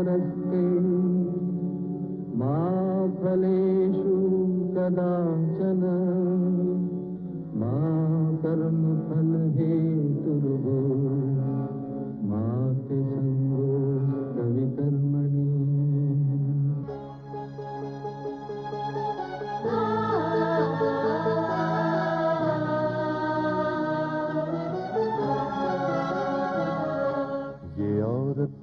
नमस्ते मा फलेषु कदाचन मा कर्मफलहेतुर्भो मा ते संगोऽस्तविकर्मणि। ये औरत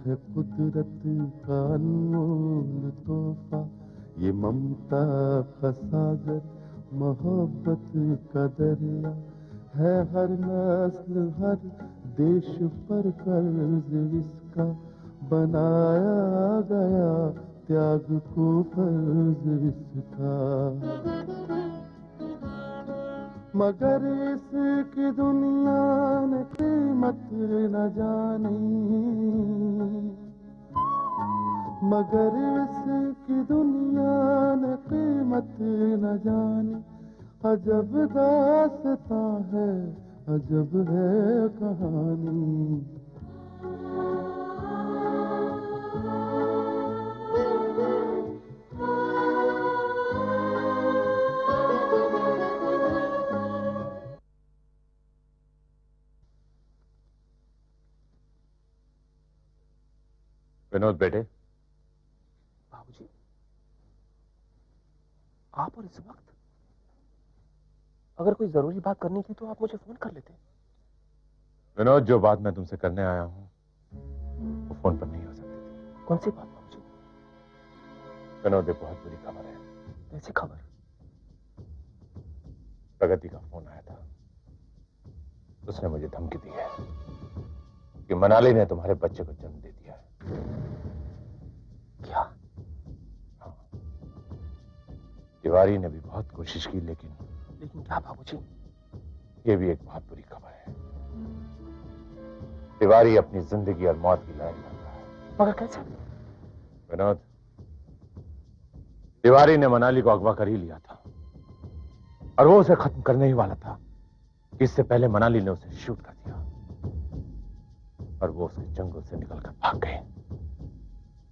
है कुदरत का अनमोल तोहफा, ये ममता का सागर मोहब्बत का दरिया है, हर नस्ल हर देश पर कर्ज इसका बनाया गया, त्याग को फर्ज इसका। मगर इसकी दुनिया ने कीमत न जानी, मगर इसकी दुनिया ने कीमत न जानी। अजब दास्तां है, अजब है कहानी। विनोद बेटे। बाबूजी, आप और इस वक्त? अगर कोई जरूरी बात करनी थी तो आप मुझे फोन कर लेते। विनोद, जो बात मैं तुमसे करने आया हूं वो फोन पर नहीं हो सकती थी। कौन सी बात बाबूजी? विनोद, एक बहुत बुरी खबर है। कैसी खबर? प्रगति का फोन आया था। उसने मुझे धमकी दी है कि मनाली ने तुम्हारे बच्चे को जन्म दे दिया है। क्या? हाँ। तिवारी ने भी बहुत कोशिश की, लेकिन क्या बाबूजी? ये भी एक बहुत बुरी खबर है। तिवारी अपनी जिंदगी और मौत की लड़ाई लड़ रहा है। मगर कैसे? विनोद, तिवारी ने मनाली को अगवा कर ही लिया था और वो उसे खत्म करने ही वाला था कि इससे पहले मनाली ने उसे शूट कर दिया और वो उसके जंगल से निकलकर भाग गए।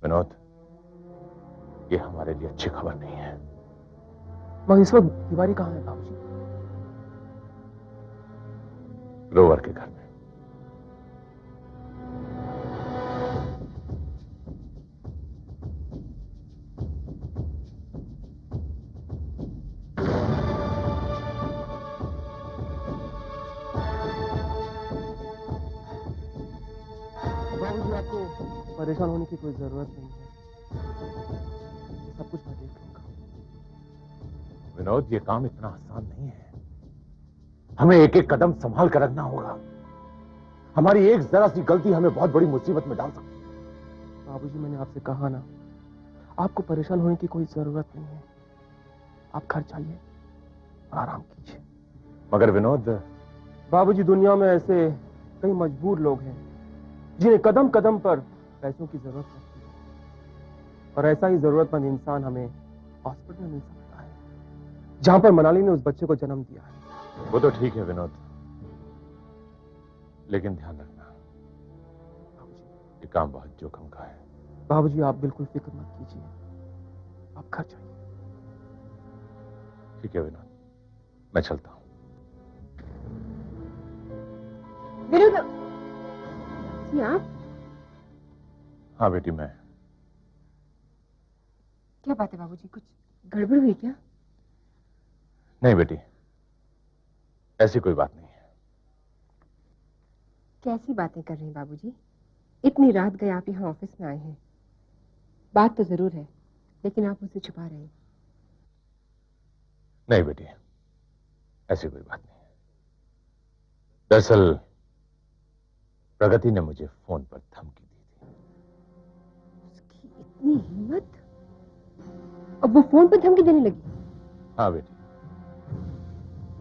विनोद, ये हमारे लिए अच्छी खबर नहीं है। मगर इस वक्त तिवारी कहां है बाबूजी? ग्रोवर के घर में। बाबूजी, आपको परेशान होने की कोई जरूरत नहीं है, सब कुछ मैं देख लूंगा। विनोद, ये काम इतना आसान नहीं है। हमें एक एक कदम संभाल कर रखना होगा। हमारी एक जरा सी गलती हमें बहुत बड़ी मुसीबत में डाल सकती है। बाबूजी, मैंने आपसे कहा ना, आपको परेशान होने की कोई जरूरत नहीं है। आप घर जाइए और आराम कीजिए। मगर विनोद, बाबूजी, दुनिया में ऐसे कई मजबूर लोग हैं जिन्हें कदम कदम पर पैसों की जरूरत पड़ती है, और ऐसा ही जरूरतमंद इंसान हमें हॉस्पिटल में मिल सकता है जहां पर मनाली ने उस बच्चे को जन्म दिया है। वो तो ठीक है विनोद, लेकिन ध्यान रखना, ये काम बहुत जोखिम का है। बाबूजी, आप बिल्कुल फिक्र मत कीजिए, आप घर जाइए। ठीक है विनोद, मैं चलता हूं। विनोद जी, आप? हाँ बेटी, मैं। क्या बात है बाबूजी, कुछ गड़बड़ हुई क्या? नहीं बेटी, ऐसी कोई बात नहीं है। कैसी बातें कर रहे हैं बाबूजी? इतनी रात गए आप यहाँ ऑफिस में आए हैं। बात तो जरूर है, लेकिन आप मुझसे छुपा रहे हैं। नहीं बेटी, ऐसी कोई बात नहीं है। दरअसल प्रगति ने मुझे फोन पर धमकी दी थी। उसकी इतनी हिम्मत! अब वो फोन पर धमकी देने लगी? हाँ बेटी,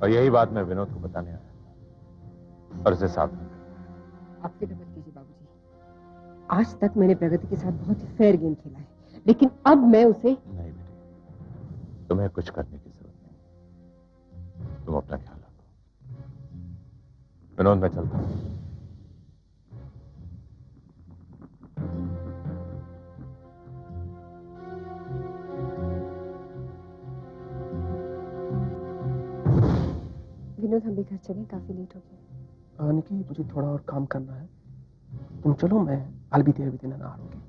और यही बात मैं विनोद को बताने आया था और उसे सावधान। आप फिक्र मत कीजिए बाबूजी, आज तक मैंने प्रगति के साथ बहुत ही फेयर गेम खेला है, लेकिन अब मैं उसे... नहीं बेटी, तुम्हें कुछ करने की जरूरत नहीं। तुम अपना ख्याल रखो। विनोद, मैं चलता हूं। विनोद हम भी घर चलें, काफी लेट हो गया। निकी मुझे थोड़ा और काम करना है, तुम चलो, मैं I'll be there within an hour, okay?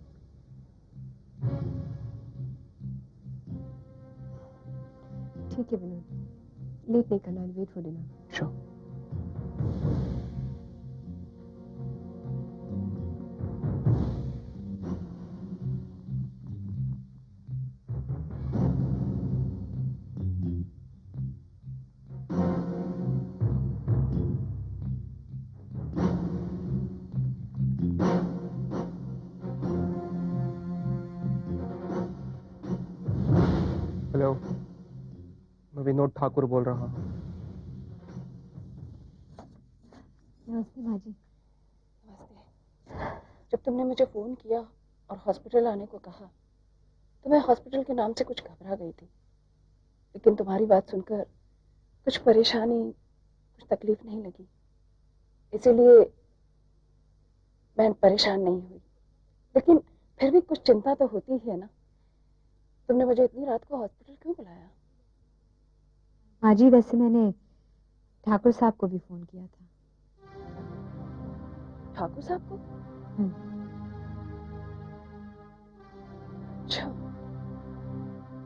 ठीक है विनोद, लेट नहीं करना, wait for dinner. Sure. Hello, मैं विनोद ठाकुर बोल रहा हूँ। नमस्ते माँ जी। नमस्ते। जब तुमने मुझे फ़ोन किया और हॉस्पिटल आने को कहा तो मैं हॉस्पिटल के नाम से कुछ घबरा गई थी, लेकिन तुम्हारी बात सुनकर कुछ परेशानी, कुछ तकलीफ नहीं लगी, इसीलिए मैं परेशान नहीं हुई। लेकिन फिर भी कुछ चिंता तो होती ही है ना। तुमने मुझे इतनी रात को हॉस्पिटल क्यों बुलाया? माँ जी, वैसे मैंने ठाकुर साहब को भी फोन किया था। ठाकुर साहब को? अच्छा,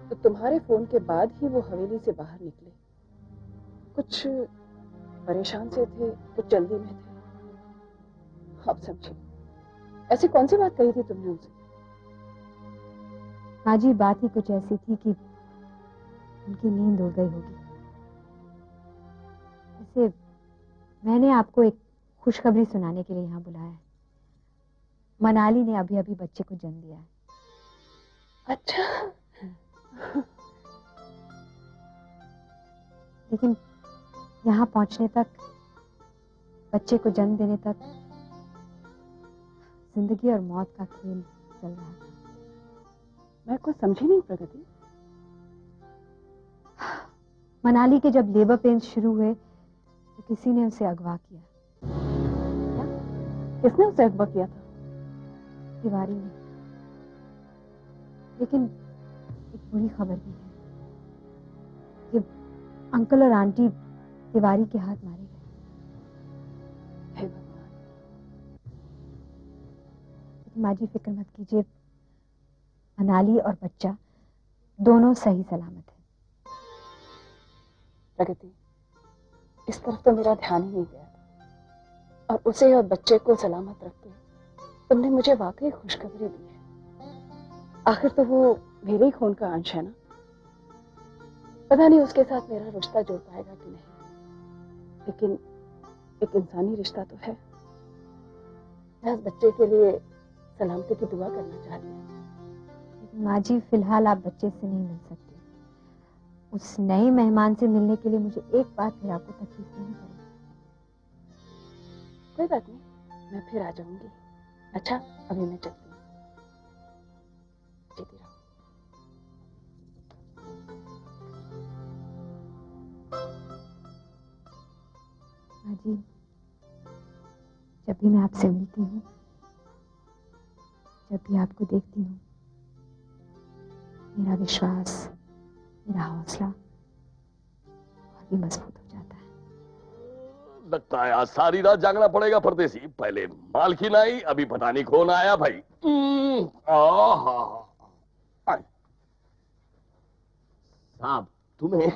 तो तुम्हारे फोन के बाद ही वो हवेली से बाहर निकले। कुछ परेशान से थे, कुछ जल्दी में थे। अब समझी। ऐसी कौन सी बात कही थी तुमने उनसे? माँ जी, बात ही कुछ ऐसी थी कि उनकी नींद उड़ गई होगी। वैसे मैंने आपको एक खुशखबरी सुनाने के लिए यहाँ बुलाया है। मनाली ने अभी अभी बच्चे को जन्म दिया है। अच्छा। लेकिन यहाँ पहुंचने तक, बच्चे को जन्म देने तक जिंदगी और मौत का खेल चल रहा था। मैं कुछ समझी नहीं प्रगति। मनाली के जब लेबर पेन्स शुरू हुए तो किसी ने उसे अगवा किया। क्या? किसने उसे अगवा किया था? तिवारी ने। लेकिन एक बुरी खबर भी है कि अंकल और आंटी तिवारी के हाथ मारे गए। हे भगवान। लेकिन माँ जी फिक्र मत कीजिए, मनाली और बच्चा दोनों सही सलामत है। प्रगति, इस तरफ तो मेरा ध्यान ही नहीं गया था, और उसे और बच्चे को सलामत रख के तुमने मुझे वाकई खुशखबरी दी है। आखिर तो वो मेरे ही खून का अंश है ना। पता नहीं उसके साथ मेरा रिश्ता जुड़ पाएगा कि नहीं, लेकिन एक इंसानी रिश्ता तो है। मैं उस बच्चे के लिए सलामती की दुआ करना चाहती हूँ। लेकिन माँ जी, फिलहाल आप बच्चे से नहीं मिल सकते। उस नए मेहमान से मिलने के लिए मुझे एक बार फिर आपको तकलीफ देनी पड़ेगी। कोई बात नहीं, मैं फिर आ जाऊंगी। अच्छा, अभी मैं चलती हूँ। जीती रहो। माँ जी, जब भी मैं आपसे मिलती हूँ, जब भी आपको देखती हूँ, मेरा विश्वास, मेरा हौसला और भी मजबूत हो जाता है। लगता है आज सारी रात जागना पड़ेगा परदेसी। पहले मालकिन आई, अभी पता नहीं कौन आया भाई। साहब तुम्हें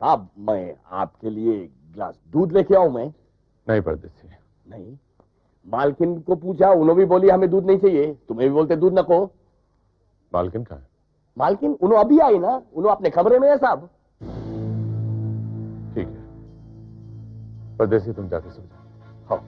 साहब, मैं आपके लिए गिलास दूध लेके आऊं? मैं नहीं परदेसी। नहीं, मालकिन को पूछा, उन्होंने भी बोली हमें दूध नहीं चाहिए। तुम्हें भी बोलते दूध नको। मालकिन कहाँ है? मालकिन उन्होंने अभी आई ना, उन्होंने अपने कमरे में है साहब। ठीक है परदेसी, तुम जाके सो जाओ। हाँ।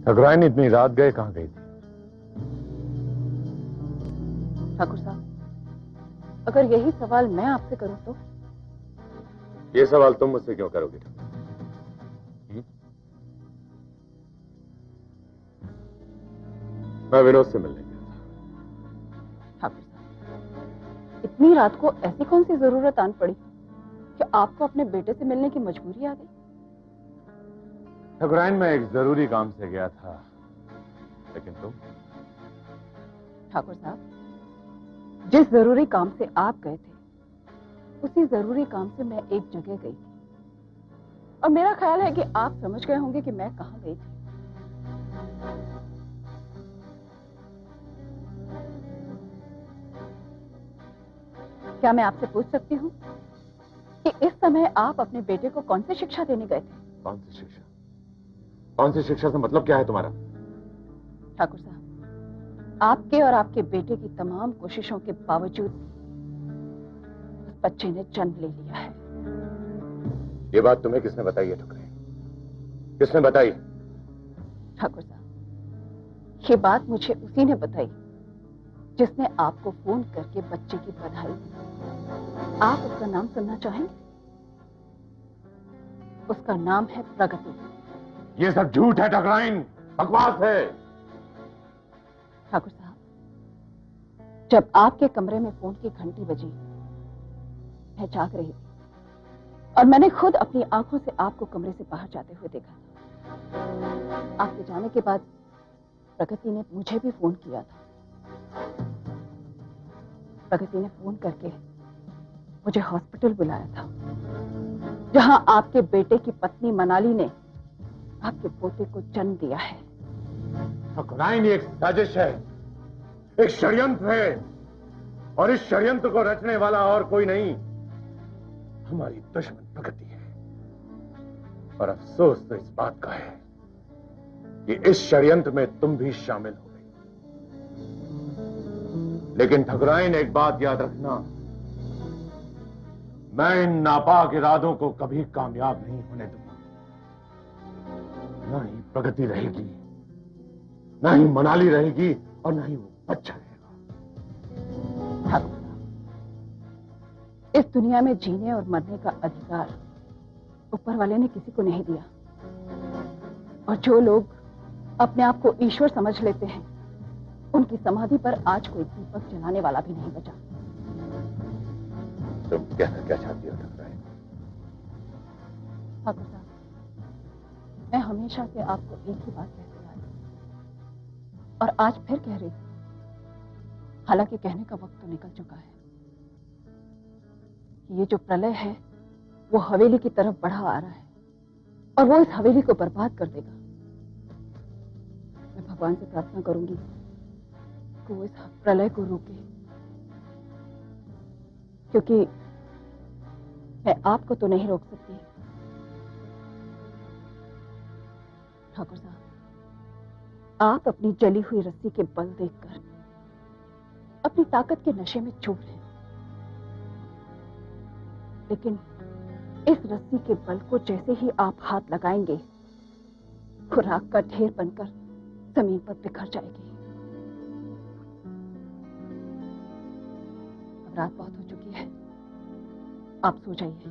ठकुराइन इतनी रात गए कहाँ गई थी? ठाकुर साहब, अगर यही सवाल मैं आपसे करूं तो? ये सवाल तुम मुझसे क्यों करोगे? मैं विनोद से मिलने गया था। ठाकुर साहब, इतनी रात को ऐसी कौन सी जरूरत आन पड़ी? कि आपको अपने बेटे से मिलने की मजबूरी आ गई? ठकुराइन में एक जरूरी काम से गया था, लेकिन तुम? ठाकुर साहब, जिस जरूरी काम से आप गए थे, उसी जरूरी काम से मैं एक जगह गई थी, और मेरा ख्याल है कि आप समझ गए होंगे कि मैं कहां गई थी। क्या मैं आपसे पूछ सकती हूँ कि इस समय आप अपने बेटे को कौन सी शिक्षा देने गए थे? कौन सी शिक्षा? कौन सी शिक्षा से मतलब क्या है तुम्हारा? ठाकुर साहब, आपके और आपके बेटे की तमाम कोशिशों के बावजूद उस बच्चे ने जन्म ले लिया है। ये बात तुम्हें किसने बताई है ठकुराइन? किसने बताई? ठाकुर साहब, ये बात मुझे उसी ने बताई जिसने आपको फोन करके बच्चे की बधाई दी। आप उसका नाम सुनना चाहेंगे? उसका नाम है प्रगति। ये सब झूठ है ठकुराइन, बकवास है। ठाकुर साहब, जब आपके कमरे में फोन की घंटी बजी, मैं जाग रही थी और मैंने खुद अपनी आंखों से आपको कमरे से बाहर जाते हुए देखा था। आपके जाने के बाद प्रगति ने मुझे भी फोन किया था। प्रगति ने फोन करके मुझे हॉस्पिटल बुलाया था, जहां आपके बेटे की पत्नी मनाली ने आपके पोते को जन्म दिया है। ठकुराइन, ये एक साजिश है, एक षड्यंत्र है, और इस षड्यंत्र को रचने वाला और कोई नहीं, हमारी दुश्मन प्रगति है। और अफसोस तो इस बात का है कि इस षड्यंत्र में तुम भी शामिल हो गई। लेकिन ठकुराइन, एक बात याद रखना, मैं इन नापाक इरादों को कभी कामयाब नहीं होने दूंगा। ना ही प्रगति रहेगी, ना ही मनाली रहेगी, और ना ही वो बच्चा रहेगा। ठाकुर साहब, इस दुनिया में जीने और मरने का अधिकार ऊपर वाले ने किसी को नहीं दिया, और जो लोग अपने आप को ईश्वर समझ लेते हैं, उनकी समाधि पर आज कोई दीपक जलाने वाला भी नहीं बचा। तुम कहना क्या चाहती हो ठकुराइन? ठाकुर साहब, मैं हमेशा से आपको एक ही बात कहती आ रही हूं, और आज फिर कह रही हूं, हालांकि कहने का वक्त तो निकल चुका है। ये जो प्रलय है वो हवेली की तरफ बढ़ा आ रहा है, और वो इस हवेली को बर्बाद कर देगा। मैं भगवान से प्रार्थना करूंगी कि वो इस प्रलय को रोके, क्योंकि मैं आपको तो नहीं रोक सकती। ठाकुर साहब, आप अपनी जली हुई रस्सी के बल देखकर अपनी ताकत के नशे में चूर हैं, लेकिन इस रस्सी के बल को जैसे ही आप हाथ लगाएंगे, खुराक का ढेर बनकर जमीन पर बिखर जाएगी। अब रात बहुत हो चुकी है, आप सो जाइए।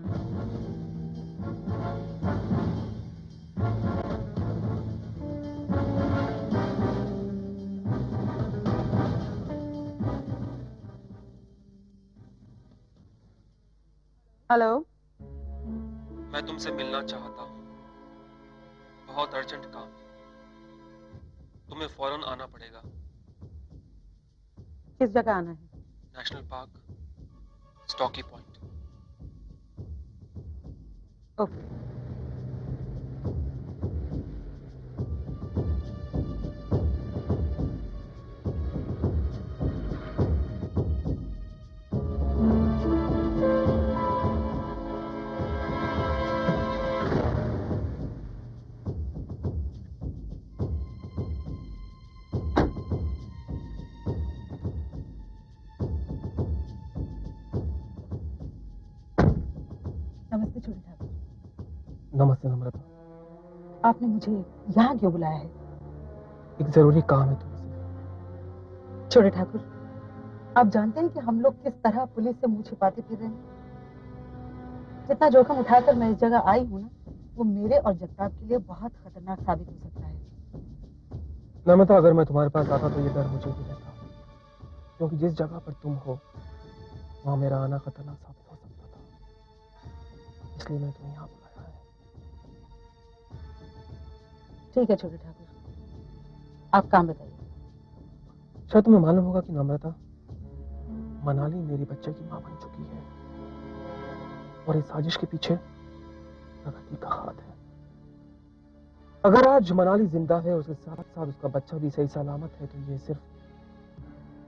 हेलो, मैं तुमसे मिलना चाहता हूँ, बहुत अर्जेंट काम है, तुम्हें फौरन आना पड़ेगा। किस जगह आना है? National park, stocky point. Okay. नमस्ते छोटे ठाकुर। नमस्ते नम्रता। आपने मुझे यहाँ क्यों बुलाया है? एक जरूरी काम है तुमसे। छोटे ठाकुर, आप जानते हैं कि हम लोग किस तरह पुलिस से मुंह छिपाते फिर रहे हैं। जितना जोखिम उठाकर मैं इस जगह आई हूँ ना, वो मेरे और जगताप के लिए बहुत खतरनाक साबित हो सकता है। नम्रता, अगर मैं तुम्हारे पास आता तो ये डर मुझे भी रहता, क्योंकि जिस जगह पर तुम हो वहां मेरा आना खतरनाक साबित हो सकता था। इसलिए मैं तुम्हें यहाँ बुलाया है। ठीक है छोटे ठाकुर, आप काम बताइए। शायद तुम्हें मालूम होगा कि नम्रता, मनाली मेरी बच्चे की मां बन चुकी है और इस साजिश के पीछे प्रगति का हाथ है। अगर आज मनाली जिंदा है, उसके साथ साथ उसका बच्चा भी सही सलामत है, तो ये सिर्फ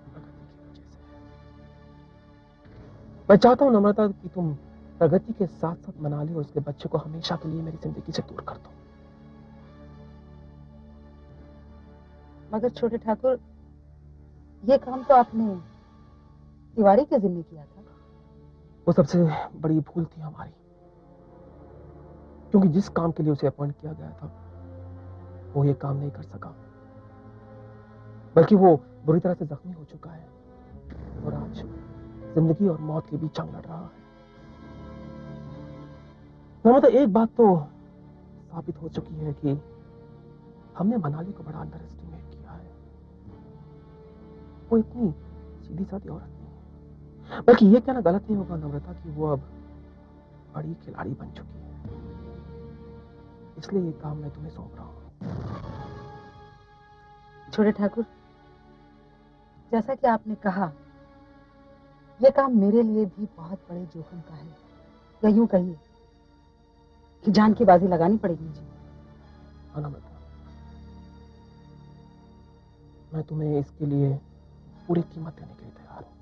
प्रगति की वजह से है। मैं चाहता हूं नम्रता कि तुम प्रगति के साथ साथ मनाली और उसके बच्चे को हमेशा के लिए मेरी जिंदगी से दूर कर दो। मगर छोटे ठाकुर, ये काम तो आपने तिवारी के जिम्मे किया था। वो सबसे बड़ी भूल थी हमारी, क्योंकि जिस काम के लिए उसे अपॉइंट किया गया था वो ये काम नहीं कर सका, बल्कि वो बुरी तरह से जख्मी हो चुका है और आज जिंदगी और मौत के बीच जंग लड़ रहा है। मतलब एक बात तो साबित हो चुकी है कि हमने मनाली को बड़ा अंडर एस्टिमेट किया है। वो इतनी सीधी सादी औरत नहीं है, बल्कि ये कहना गलत नहीं होगा नम्रता कि वो अब बड़ी खिलाड़ी बन चुकी है। इसलिए ये काम मैं तुम्हें सौंप रहा हूं। छोटे ठाकुर, जैसा कि आपने कहा, यह काम मेरे लिए भी बहुत बड़े जोखिम का है, या यूं कहिए कि जान की बाजी लगानी पड़ेगी मुझे। हाँ नम्रता, मैं तुम्हें इसके लिए पूरी कीमत देने के लिए तैयार हूं।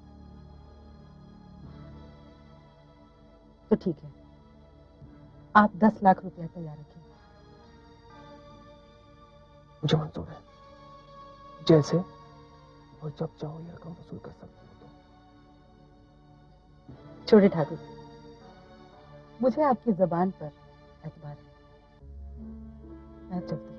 तो ठीक है, आप 10 लाख रुपया तैयार रखिए। मुझे मंजूर है। जैसे और जब चाहो ये रकम वसूल कर सकती हो तो। छोटे ठाकुर, मुझे आपकी जबान पर एतबार है। मैं चलती हूँ।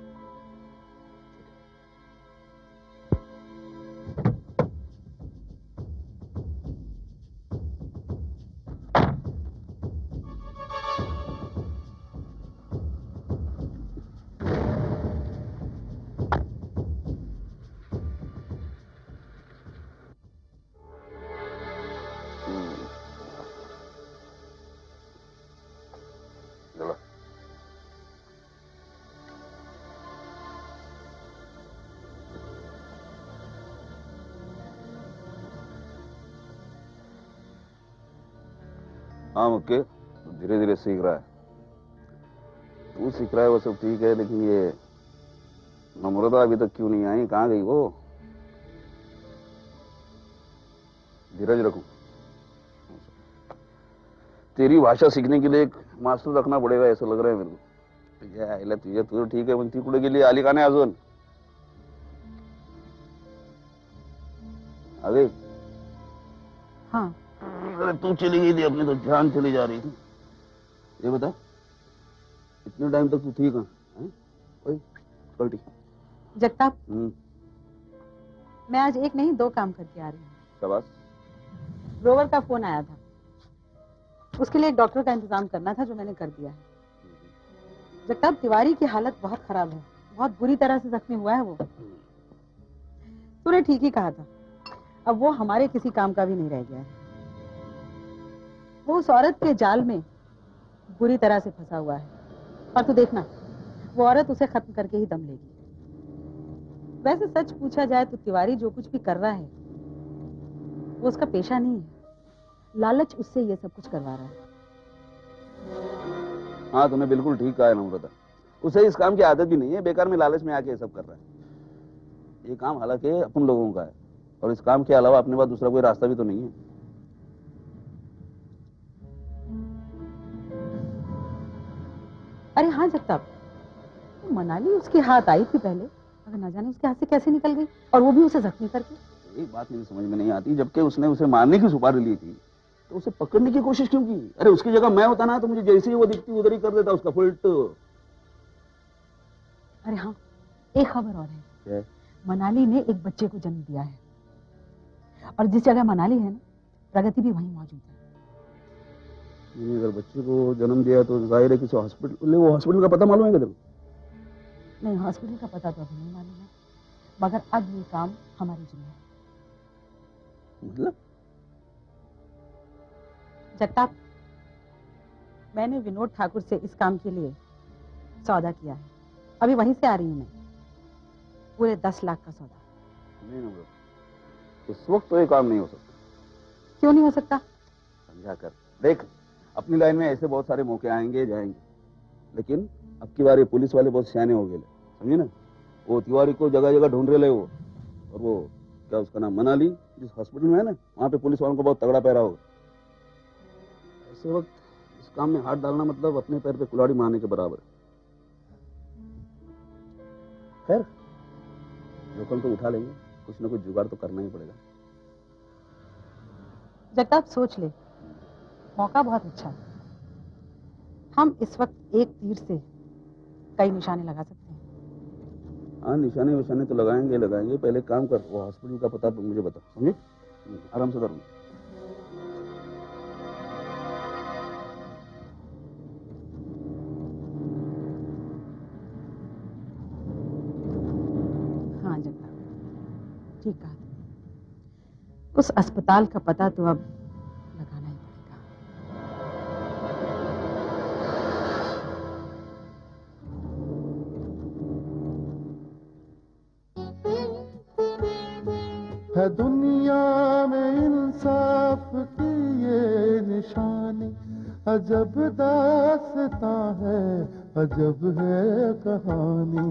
हाँ मुक्के, धीरे धीरे सीख रहा है। तू सीख रहा है वो सब ठीक है, लेकिन ये नम्रता अभी तक क्यों नहीं आई? कहाँ गई वो? धीरज रखूं? तेरी भाषा सीखने के लिए एक मास्टर रखना पड़ेगा, ऐसा लग रहा है मेरे को। तुझे तू ठीक है, पण ती कुठे गेली? आली का नाही अजून? आ गई? हाँ। अरे तू चली गई थी, अपनी तो जान चली जा रही थी। ये बता, इतने टाइम तक तू थी कहाँ? ओए, पलटी। जगताप, मैं आज एक नहीं 2 काम करके आ रही हूँ। शाबाश। रोवर का फोन आया था, उसके लिए एक डॉक्टर का इंतजाम करना था, जो मैंने कर दिया है। जगताप, तिवारी की हालत बहुत खराब है, बहुत बुरी तरह से जख्मी हुआ है वो। तूने ठीक ही कहा था, अब वो हमारे किसी काम का भी नहीं रह गया है। वो उस औरत के जाल में बुरी तरह से फंसा हुआ है, और तू देखना, वो औरत उसे खत्म करके ही दम लेगी। वैसे सच पूछा जाए तो तिवारी जो कुछ भी कर रहा है वो उसका पेशा नहीं है, लालच उससे ये सब कुछ करवा रहा है। हाँ, तूने बिल्कुल ठीक कहा है नम्रता। उसे इस काम की आदत भी नहीं है, बेकार में लालच में आके ये सब कर रहा है। ये काम हालांकि अपन लोगों का है, और इस काम के अलावा अपने पास दूसरा कोई रास्ता भी तो नहीं है। अरे हाँ जगताप, तो मनाली उसके हाथ आई थी पहले, अगर ना जाने उसके हाथ से कैसे निकल गई, और वो भी उसे जख्मी करके। एक बात मेरी समझ में नहीं आती, जबकि उसने उसे मारने की सुपारी ली थी तो उसे पकड़ने की कोशिश क्यों की? अरे उसकी जगह मैं होता ना तो मुझे जैसे ही वो दिखती उधर ही कर देता उसका फुल्ट। अरे हाँ, एक खबर और है। मनाली ने एक बच्चे को जन्म दिया है, और जिस जगह मनाली है ना, प्रगति भी वहीं मौजूद है। अगर बच्चे को जन्म दिया तो जाहिर है किसी हॉस्पिटल, वो हॉस्पिटल का पता मालूम है क्या? नहीं, हॉस्पिटल का पता तो अभी नहीं मालूम है, मगर अब ये काम हमारी जिम्मे है। मतलब? जगताप, मैंने विनोद ठाकुर से इस काम के लिए सौदा किया है। अभी वहीं से आ रही हूँ मैं। पूरे 10 लाख का सौदा। नहीं नम्रता, इस वक्त तो ये काम नहीं हो सकता। क्यों नहीं हो सकता? समझा कर देख, अपनी लाइन में ऐसे बहुत सारे मौके आएंगे जाएंगे, लेकिन अब की बार ये पुलिस वाले बहुत सियाने हो गए, समझे ना। वो तिवारी को जगह जगह ढूंढ रहे वो, और वो क्या उसका नाम मनाली जिस हॉस्पिटल में है ना, वहां पे पुलिस वालों को बहुत तगड़ा पैरा होगा। ऐसे वक्त इस काम में हाथ डालना मतलब अपने पैर पे कुल्हाड़ी मारने के बराबर है। खैर, जोखिम तो उठा लेंगे, कुछ ना कुछ जुगाड़ तो करना ही पड़ेगा। जगताप सोच ले, मौका बहुत अच्छा है। हम इस वक्त एक तीर से कई निशाने लगा सकते हैं। हाँ, निशाने विशाने तो लगाएंगे। पहले काम कर, वो हॉस्पिटल का पता मुझे बता, समझे? आराम से करूँगा। हाँ जगताप, ठीक कहा। उस अस्पताल का पता तो अब लगाना ही पड़ेगा। है दुनिया में इंसाफ की ये निशानी, अजब दास्तां है, अजब है कहानी।